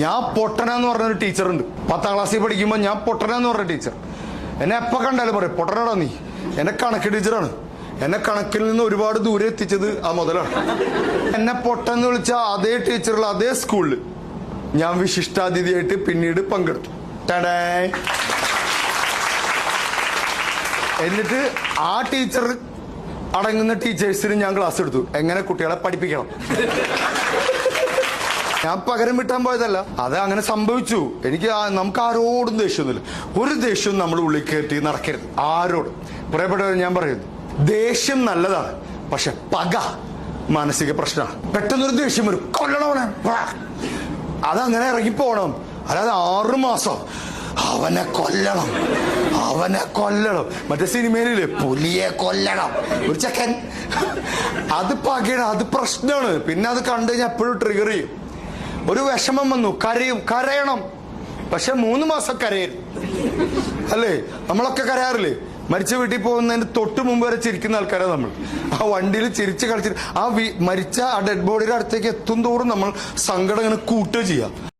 ഞാൻ പൊട്ടനാന്ന് പറഞ്ഞൊരു ടീച്ചറുണ്ട്. 10ാം ക്ലാസ്സിൽ പഠിക്കുമ്പോൾ ഞാൻ പൊട്ടനാന്ന് പറഞ്ഞ ടീച്ചർ എന്നെ എപ്പോൾ കണ്ടാലും പറയും, പൊട്ടനാടാ നീ. എന്നെ കണക്ക് ടീച്ചറാണ്. എന്നെ കണക്കിൽ നിന്ന് ഒരുപാട് ദൂരെ എത്തിച്ചത് ആ മുതലാണ്. എന്നെ പൊട്ടെന്ന് വിളിച്ച അതേ ടീച്ചറുള്ള അതേ സ്കൂളിൽ ഞാൻ വിശിഷ്ടാതിഥിയായിട്ട് പിന്നീട് പങ്കെടുത്തു. എന്നിട്ട് ആ ടീച്ചർ അടങ്ങുന്ന ടീച്ചേഴ്സിന് ഞാൻ ക്ലാസ് എടുത്തു, എങ്ങനെ കുട്ടികളെ പഠിപ്പിക്കണം. ഞാൻ പകരം വിട്ടാൻ പോയതല്ല, അത് അങ്ങനെ സംഭവിച്ചു. എനിക്ക് നമുക്ക് ആരോടും ദേഷ്യമൊന്നുമില്ല. ഒരു ദേഷ്യവും നമ്മൾ ഉള്ളിൽ കയറ്റി നടക്കരുത് ആരോടും. പ്രിയപ്പെട്ടവർ, ഞാൻ പറയുന്നു, ദേഷ്യം നല്ലതാണ്, പക്ഷെ പക മാനസിക പ്രശ്നമാണ്. പെട്ടെന്നൊരു ദേഷ്യം വരും, കൊല്ലണവനെ, അതങ്ങനെ ഇറങ്ങിപ്പോണം. അല്ലാതെ 6 മാസം അവനെ കൊല്ലണം, അവനെ കൊല്ലണം. മറ്റേ സിനിമയിലെ പുലിയെ കൊല്ലണം ഒരു ചെക്കൻ, അത് പകയാണ്, അത് പ്രശ്നമാണ്. പിന്നെ അത് കണ്ടു കഴിഞ്ഞാൽ എപ്പോഴും ട്രിഗർ ചെയ്യും. ഒരു വിഷമം വന്നു, കരയണം, പക്ഷെ 3 മാസം കരയരുത്. അല്ലേ? നമ്മളൊക്കെ കരയാറില്ലേ? മരിച്ച വീട്ടിൽ പോകുന്നതിന് തൊട്ട് മുമ്പ് വരെ ചിരിക്കുന്ന ആൾക്കാരാണ് നമ്മൾ. ആ വണ്ടിയിൽ ചിരിച്ച് കളിച്ചിട്ട് മരിച്ച ആ ഡെഡ് ബോഡിയുടെ അടുത്തേക്ക് എത്തും തോറും നമ്മൾ സങ്കടം ഇങ്ങനെ കൂട്ടുക ചെയ്യാം.